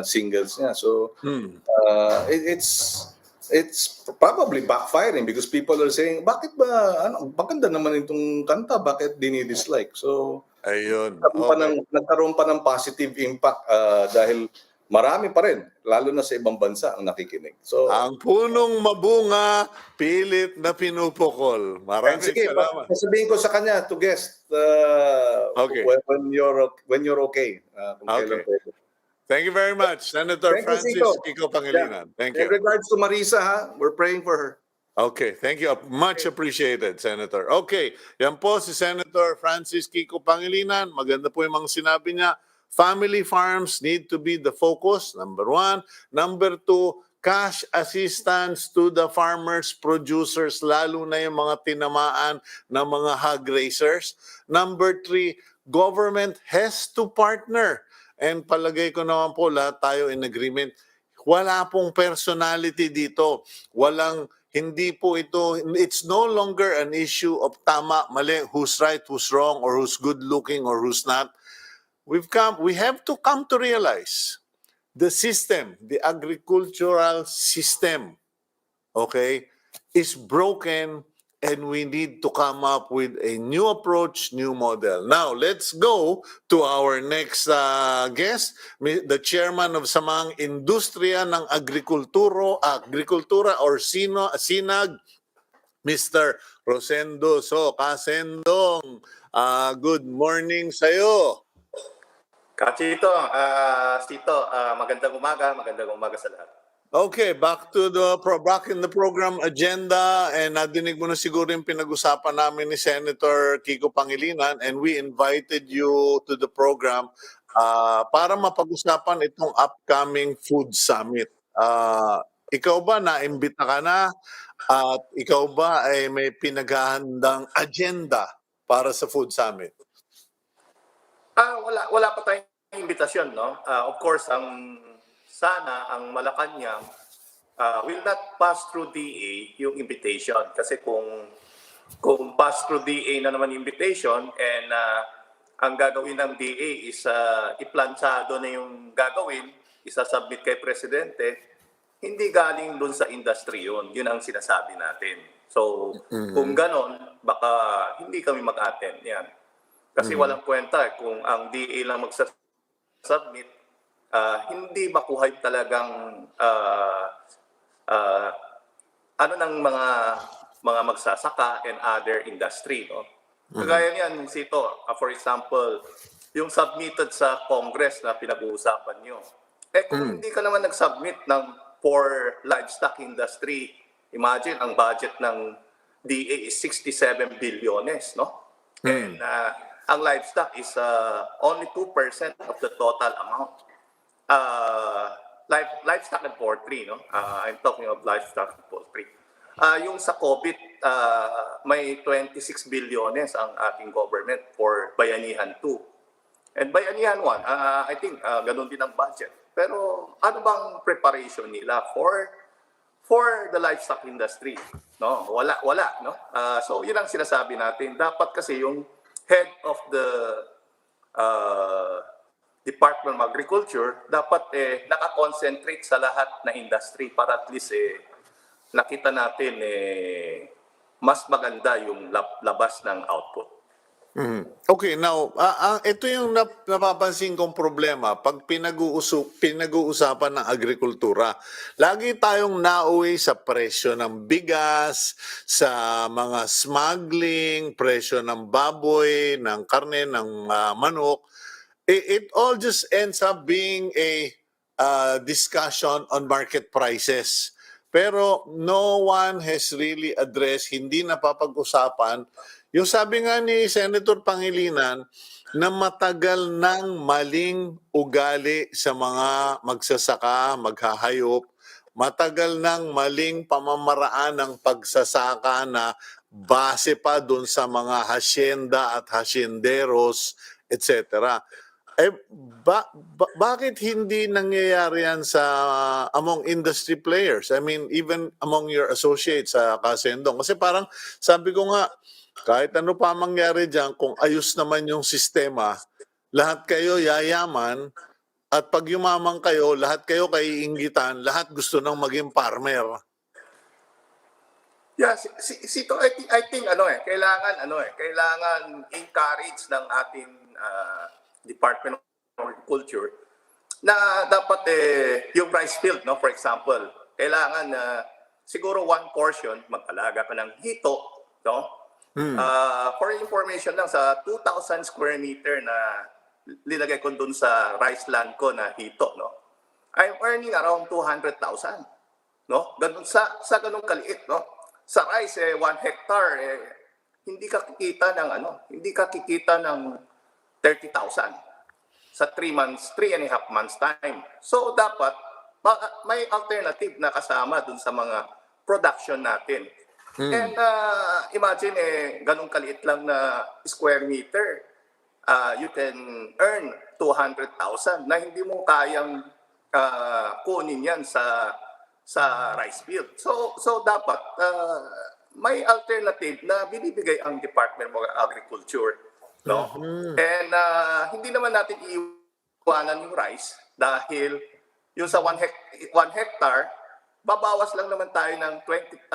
singles niya. So it's probably backfiring because people are saying, bakit ba maganda naman itong kanta, bakit dinidislike? So ayun. nagkaroon pa ng positive impact dahil marami pa rin, lalo na sa ibang bansa ang nakikinig. So, ang punong mabunga, pilit na pinupukol. Maraming salamat. sabihin ko sa kanya to guest Okay. when you're okay. Kung kailan pwede. Thank you very much, Senator Thank you, Francis Cito. Kiko Pangilinan. Thank In you. regards to Marisa, we're praying for her. Okay, thank you. Much appreciated, Senator. Okay, yan po si Senator Francis Kiko Pangilinan. Maganda po yung mga sinabi niya. Family farms need to be the focus, number one. Number two, cash assistance to the farmers, producers, lalo na yung mga tinamaan ng mga hog raisers. Number three, government has to partner. And palagay ko naman po, lahat tayo in agreement. Wala pong personality dito. Hindi po ito, it's no longer an issue of tama, mali, who's right, who's wrong, or who's good looking, or who's not. We have to come to realize the system, the agricultural system, okay, is broken and we need to come up with a new approach, new model. Now, let's go to our next guest, the chairman of Samahang Industriya ng Agrikultura or SINAG, Mr. Rosendo So. Kasendong, good morning sa'yo. Cito, magandang umaga sa lahat. Okay, back in the program agenda, and nadinig mo na siguro yung pinag-usapan namin ni Senator Kiko Pangilinan, and we invited you to the program para mapag-usapan itong upcoming food summit. Ikaw ba, naimbita ka na? At ikaw ba ay may pinaghahandang agenda para sa food summit? Wala pa tayong imbitasyon, no? Of course, ang Malacanang will not pass through DA yung invitation, kasi kung pass through DA na naman yung invitation and ang gagawin ng DA is iplanchado na yung gagawin, isasubmit kay presidente, hindi galing dun sa industry yun. Yun ang sinasabi natin. So, kung ganon, baka hindi kami mag-attend yan. Kasi walang kwenta kung ang DA lang submit, hindi makuha talagang ng mga magsasaka and other industry, no? Kagaya niyan, Cito, for example, yung submitted sa Congress na pinag-uusapan nyo. Kung hindi ka naman nag-submit for livestock industry, imagine ang budget ng DA is 67 bilyones, no? And ang livestock is only 2% of the total amount. livestock and poultry, no? I'm talking of livestock and poultry. Yung sa COVID, may 26 bilyones ang ating government for Bayanihan 2. And Bayanihan 1, I think ganun din ang budget. Pero ano bang preparation nila for the livestock industry? No, wala, no? So yun ang sinasabi natin. Dapat kasi yung head of the Department of Agriculture dapat naka-concentrate sa lahat na industry para at least nakita natin mas maganda yung labas ng output. Okay, now, ito yung napapansin kong problema pag pinag-uusapan ng agrikultura. Lagi tayong nauwi sa presyo ng bigas, sa mga smuggling, presyo ng baboy, ng karne, ng manok. It all just ends up being a discussion on market prices. Pero no one has really addressed, hindi napapag-usapan yung sabi nga ni Senator Pangilinan na matagal ng maling ugali sa mga magsasaka, maghahayop, matagal ng maling pamamaraan ng pagsasaka na base pa dun sa mga hacienda at hacienderos, etc. Bakit hindi nangyayari yan sa among industry players? I mean, even among your associates sa Kasendong. Kasi parang sabi ko nga, kahit ano pa mangyari dyan, kung ayos naman yung sistema, lahat kayo yayaman, at pag yumaman kayo, lahat kayo kaiinggitan, lahat gusto nang maging farmer. Yeah, Sito, I think kailangan encourage ng ating Department of Agriculture na dapat yung rice field, no, for example, kailangan siguro one portion mag-alaga ka ng hito, no? For information lang, sa 2,000 square meter na linagay ko dun sa rice land ko na hito, no, I'm earning around 200,000, no? Ganun sa ganung kaliit, no? Sa rice 1 hectare hindi ka kikita ng 30,000 sa 3.5 months time. So dapat may alternative na kasama dun sa mga production natin. And imagine ganun kaliit lang na square meter, you can earn 200,000 na hindi mo kayang kunin yan sa rice field. So dapat may alternative na binibigay ang Department of Agriculture, no? And hindi naman natin iiwanan yung rice dahil yung sa 1 hectare babawas lang naman tayo ng 20%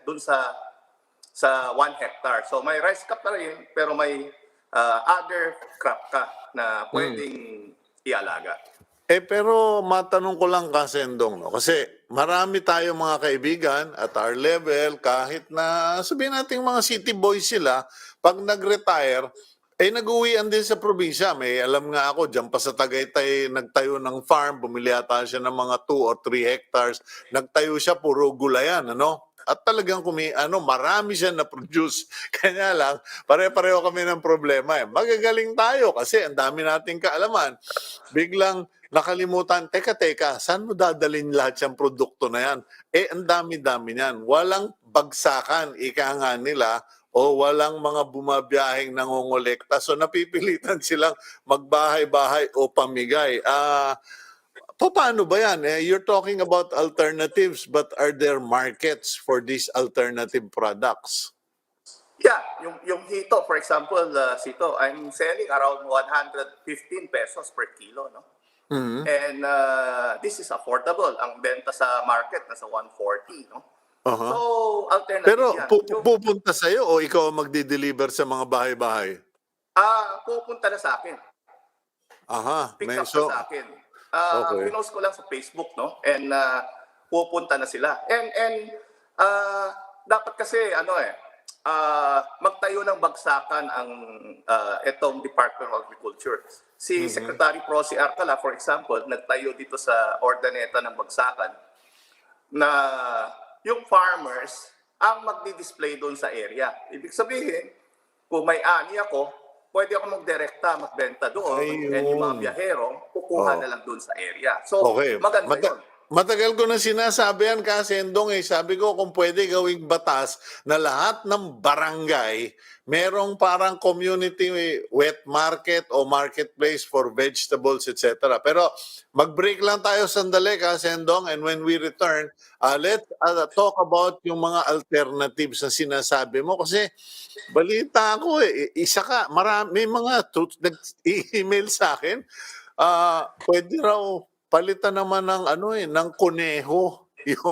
dun sa 1 hectare. So may rice crop pa rin, pero may other crop ka na pwedeng ialaga. Pero matanong ko lang, Kasendong, no? Kasi marami tayong mga kaibigan at our level, kahit na sabihin natin mga city boys sila, pag nag-retire, nag-uwian din sa probinsya. May alam nga ako, dyan pa sa Tagaytay, nagtayo ng farm, bumili ata siya ng mga 2 or 3 hectares. Nagtayo siya, puro gulayan, ano? At talagang marami siya na-produce. Kanya lang, pare-pareho kami ng problema. Magagaling tayo kasi ang dami nating kaalaman. Biglang nakalimutan, teka, saan mo dadalhin lahat yung produkto na yan? Ang dami-dami niyan. Walang bagsakan, ika nga nila, o walang mga bumabiyaheng nangongolekta. So napipilitan silang magbahay-bahay o pamigay. Paano ba yan? You're talking about alternatives, but are there markets for these alternative products? Yeah, yung hito, for example, Sito, I'm selling around 115 pesos per kilo, no? And this is affordable. Ang benta sa market nasa 140, no? So, alternative Pero yan. pupunta sa'yo o ikaw magdi-deliver sa mga bahay-bahay? Pupunta na sa akin. Pick up So, na sa akin. okay. Pinost ko lang sa Facebook, no? And pupunta na sila. And dapat kasi magtayo ng bagsakan ang etong Department of Agriculture. Si Secretary Prosi Arcala, for example, nagtayo dito sa Ordaneta ng bagsakan na yung farmers ang magdi-display doon sa area. Ibig sabihin, kung may ani ako, pwede ako magdirekta, magbenta doon. Ayun. And yung mga biyahero, kukuha makukuha Oh. na lang doon sa area. So, Okay. maganda yun. Matagal ko na sinasabi yan kasi Endong sabi ko kung pwede gawing batas na lahat ng barangay merong parang community wet market o marketplace for vegetables, etc. Pero mag-break lang tayo sandali kasi Endong, and when we return, let's talk about yung mga alternatives na sinasabi mo kasi balita ko isa ka, may mga nag-email sa akin, pwede raw palitan naman ng ng kuneho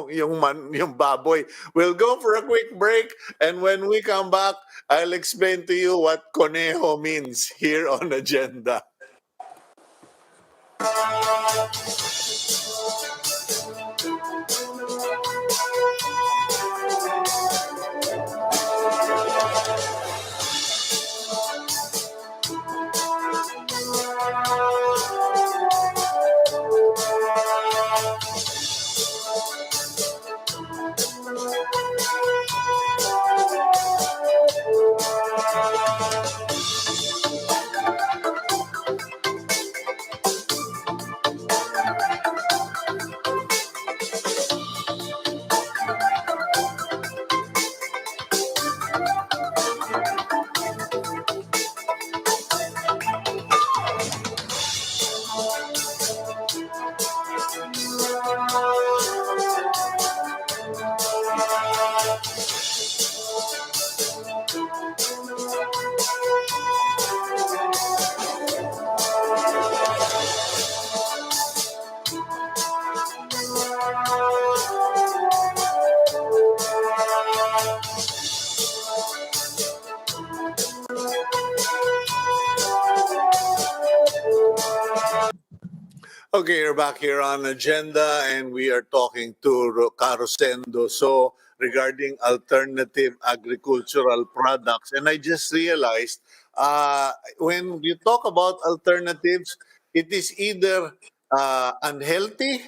yung baboy. We'll go for a quick break, and when we come back, I'll explain to you what coneho means here on Agenda. Okay, you're back here on Agenda, and we are talking to Rosendo So regarding alternative agricultural products. And I just realized, when you talk about alternatives, it is either unhealthy,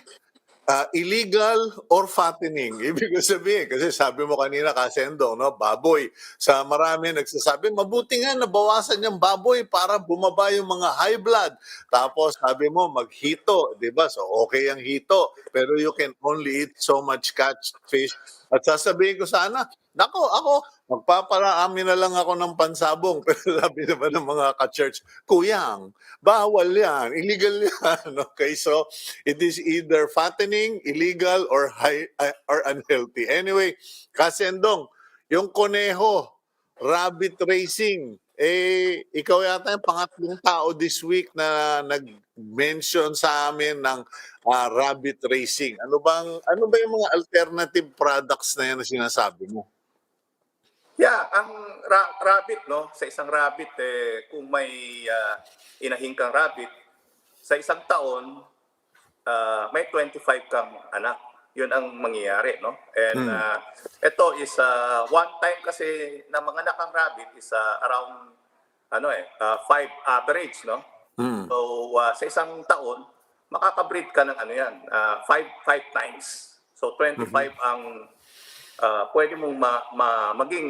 illegal, or fattening. Ibig ko sabihin, kasi sabi mo kanina, Kasendo, no, baboy. Sa marami nagsasabi, mabuti nga nabawasan yung baboy para bumaba yung mga high blood. Tapos sabi mo, maghito, di ba? So okay ang hito, pero you can only eat so much catfish. At sasabihin ko sana, ako, magpaparami na lang ako ng pansabong. Pero sabi naman ng mga ka-church, Kuyang, bawal yan, illegal yan. Okay, so it is either fattening, illegal, or or unhealthy. Anyway, Kasendong, yung koneho, rabbit racing, ikaw yata yung pangatlong tao this week na nag-mention sa amin ng rabbit racing. Ano ba yung mga alternative products na yan na sinasabi mo? Yeah, ang rabbit, no, sa isang rabbit, kung may inahing kang rabbit, sa isang taon, may 25 kang anak. Yun ang mangyayari, no? And ito is one time kasi na mga anak ang rabbit is around 5 average, no? So sa isang taon, makaka-breed ka ng 5 times. So 25 ang pwede mong maging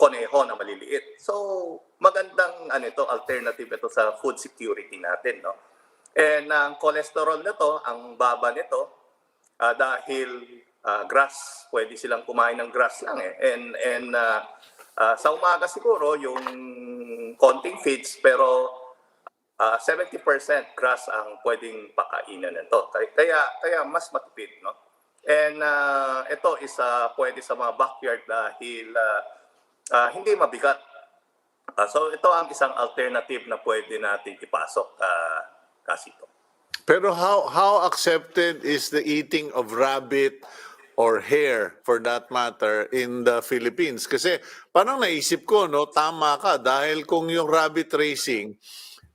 koneho na maliliit. So magandang alternative ito sa food security natin, no? And ang cholesterol nito, ang baba nito, dahil grass, pwede silang kumain ng grass lang And sa umaga siguro yung konting feeds, pero 70% grass ang pwedeng pakainan nito. Kaya mas matipid, no? And ito is pwede sa mga backyard dahil hindi mabigat. So ito ang isang alternative na pwede natin ipasok, Kasito. Pero how accepted is the eating of rabbit or hare for that matter in the Philippines? Kasi parang naisip ko, no, tama ka, dahil kung yung rabbit racing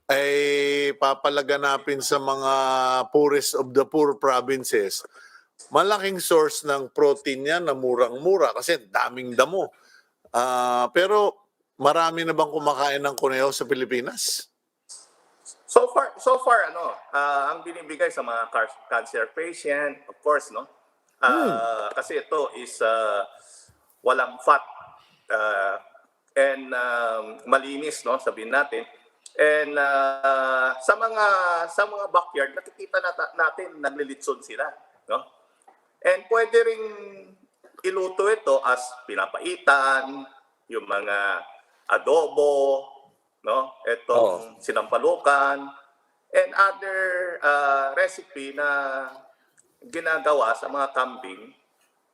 ay papalaganapin sa mga poorest of the poor provinces, malaking source ng protein yan na murang-mura kasi daming damo. Pero marami na bang kumakain ng kuneho sa Pilipinas? So far ang binibigay sa mga cancer patient, of course, no? Kasi ito is walang fat and malinis, no, sabihin natin. And sa mga backyard nakikita natin naglilitson sila, no? And pwede ring iluto ito as pinapaitan, yung mga adobo, no? Itong sinampalukan and other recipe na ginagawa sa mga kambing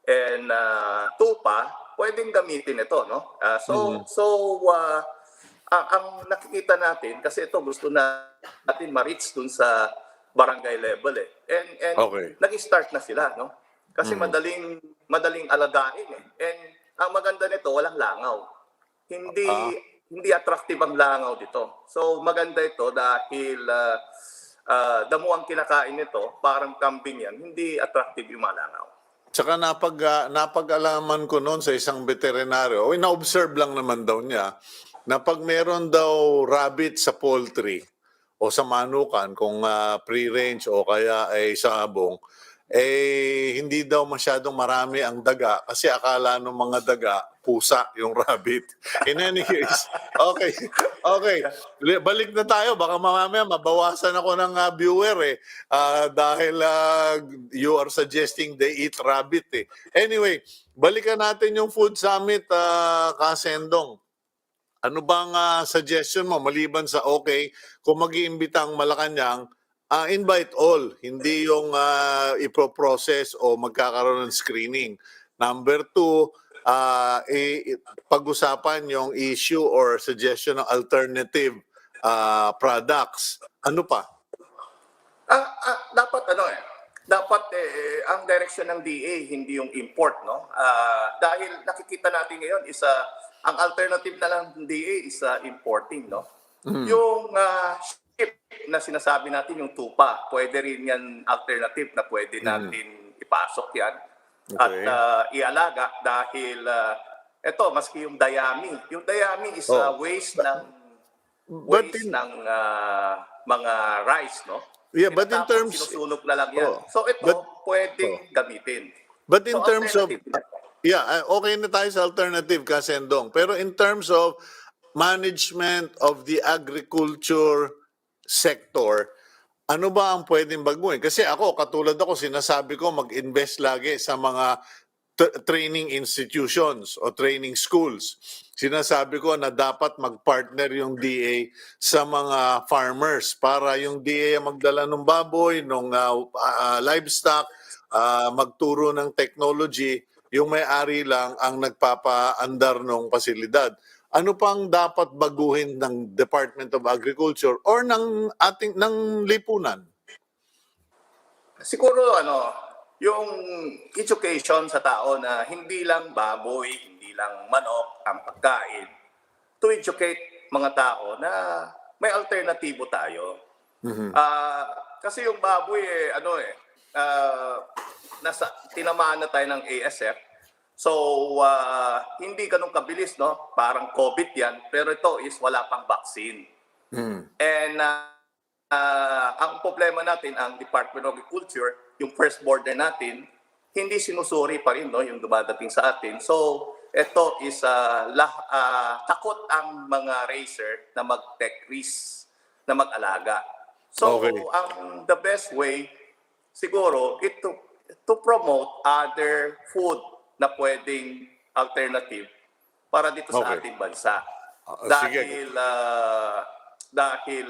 and tupa, pwedeng gamitin ito, no? Ang nakikita natin kasi ito gusto natin ma-reach dun sa barangay level eh. And Okay. nag-start na sila, no? Kasi madaling alagain eh. And ang maganda nito, walang langaw. Hindi attractive ang langaw dito. So maganda ito dahil damo ang kinakain nito, parang kambing yan, hindi attractive yung mga langaw. Tsaka napag-alaman ko noon sa isang veterinaryo, na-observe lang naman daw niya, na pag meron daw rabbit sa poultry o sa manukan, kung free-range o kaya ay sa abong, hindi daw masyadong marami ang daga kasi akala ng mga daga, pusa yung rabbit. In any case, okay. Balik na tayo. Baka mamaya mabawasan ako ng viewer dahil you are suggesting they eat rabbit eh. Anyway, balikan natin yung food summit, Kasendong. Ano bang suggestion mo maliban sa kung mag-iimbita ang Malacanang, invite all, hindi yung ipoprocess o magkakaroon ng screening. Number 2, pag-usapan yung issue or suggestion ng alternative products. Ano pa? Dapat ang direction ng DA hindi yung import, no? Dahil nakikita natin ngayon ang alternative na lang ng DA is importing, no? Yung ship na sinasabi natin, yung tupa, pwede rin yan alternative na pwede natin ipasok yan at ialaga dahil maski yung dayami. Yung dayami is waste ng mga rice, no? Yeah, but in terms sinusunog na lang yan. So pwedeng gamitin. But in So, terms of alternative. okay na tayo sa alternative, Kasendong. Pero in terms of management of the agriculture sector, ano ba ang pwedeng baguhin? Kasi katulad ako, sinasabi ko mag-invest lagi sa mga training institutions o training schools. Sinasabi ko na dapat mag-partner yung DA sa mga farmers para yung DA magdala ng baboy, ng livestock, magturo ng technology, yung may-ari lang ang nagpapaandar ng pasilidad. Ano pang dapat baguhin ng Department of Agriculture or ng lipunan? Siguro yung education sa tao na hindi lang baboy, hindi lang manok ang pagkain, to educate mga tao na may alternatibo tayo. Kasi yung baboy tinamaan na tayo ng ASF. So hindi ganun kabilis, no? Parang COVID yan, pero ito is wala pang vaccine. And ang problema natin, ang Department of Agriculture, yung first border natin, hindi sinusuri pa rin, no, yung dumadating sa atin. So ito is takot ang mga racer na mag-take risk, na mag-alaga. So the best way siguro to promote other food na pwedeng alternative para dito sa ating bansa. Dahil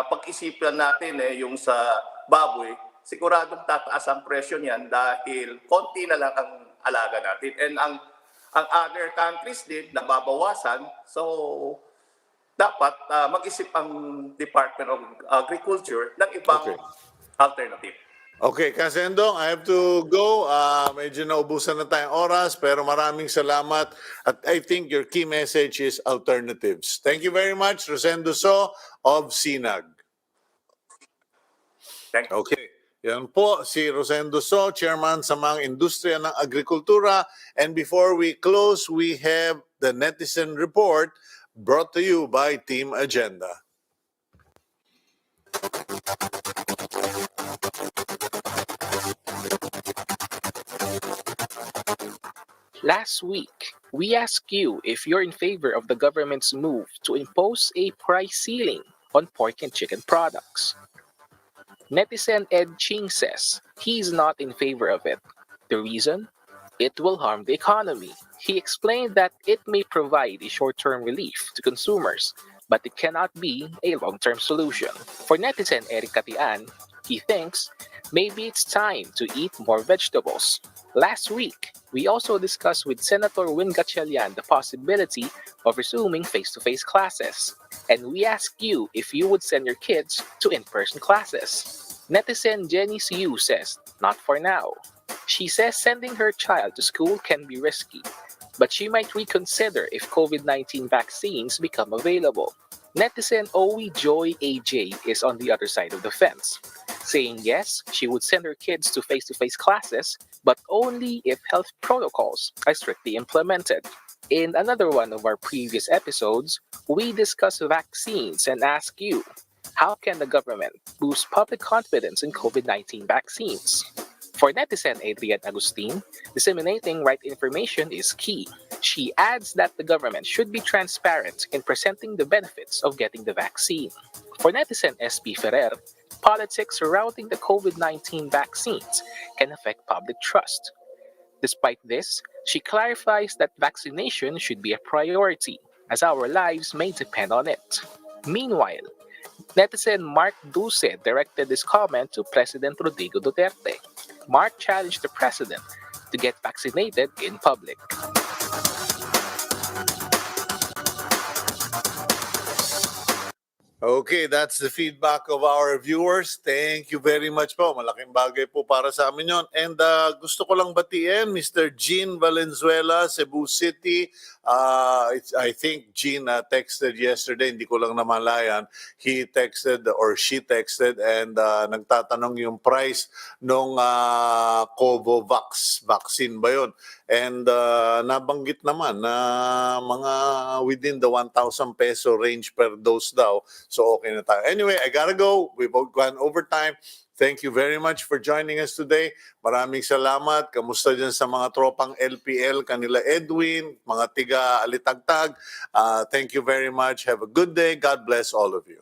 pag-isipan natin yung sa baboy, siguradong tataas ang presyo niyan dahil konti na lang ang alaga natin. And ang other countries din nababawasan. So dapat mag-isip ang Department of Agriculture ng ibang alternative. Okay, Kasendong, I have to go. Medyo naubusan na tayong oras, pero maraming salamat. At I think your key message is alternatives. Thank you very much, Rosendo So of SINAG. Thank you. Okay. Yan po si Rosendo So, Chairman Samahang Industriya ng Agrikultura. And before we close, we have the Netizen Report brought to you by Team Agenda. Last week, We ask you if you're in favor of the government's move to impose a price ceiling on pork and chicken products. Netizen Ed Ching says he's not in favor of it. The reason? It will harm the economy. He explained that it may provide a short-term relief to consumers, but it cannot be a long-term solution. For netizen Eric Katian, he thinks maybe it's time to eat more vegetables. Last week, we also discussed with Senator Win Gatchalian the possibility of resuming face-to-face classes. And we ask you if you would send your kids to in-person classes. Netizen Jenny Siu says, not for now. She says sending her child to school can be risky, but she might reconsider if COVID-19 vaccines become available. Netizen Owie Joy AJ is on the other side of the fence, saying yes, she would send her kids to face-to-face classes, but only if health protocols are strictly implemented. In another one of our previous episodes, we discuss vaccines and ask you, how can the government boost public confidence in COVID-19 vaccines? For netizen Adrian Agustin, disseminating right information is key. She adds that the government should be transparent in presenting the benefits of getting the vaccine. For netizen SP Ferrer, politics surrounding the COVID-19 vaccines can affect public trust. Despite this, she clarifies that vaccination should be a priority, as our lives may depend on it. Meanwhile, netizen Mark Duce directed this comment to President Rodrigo Duterte. Mark challenged the president to get vaccinated in public. Okay, that's the feedback of our viewers. Thank you very much po. Malaking bagay po para sa amin yon. And gusto ko lang batiin, Mr. Jean Valenzuela, Cebu City. I think Jean texted yesterday, hindi ko lang namalayan. He texted or she texted and nagtatanong yung price nung Covovax vaccine ba yun? And nabanggit naman na mga within the 1,000 peso range per dose daw. So okay na tayo. Anyway, I gotta go. We've gone overtime. Thank you very much for joining us today. Maraming salamat. Kamusta dyan sa mga tropang LPL, kanila Edwin, mga tiga Alitagtag. Thank you very much. Have a good day. God bless all of you.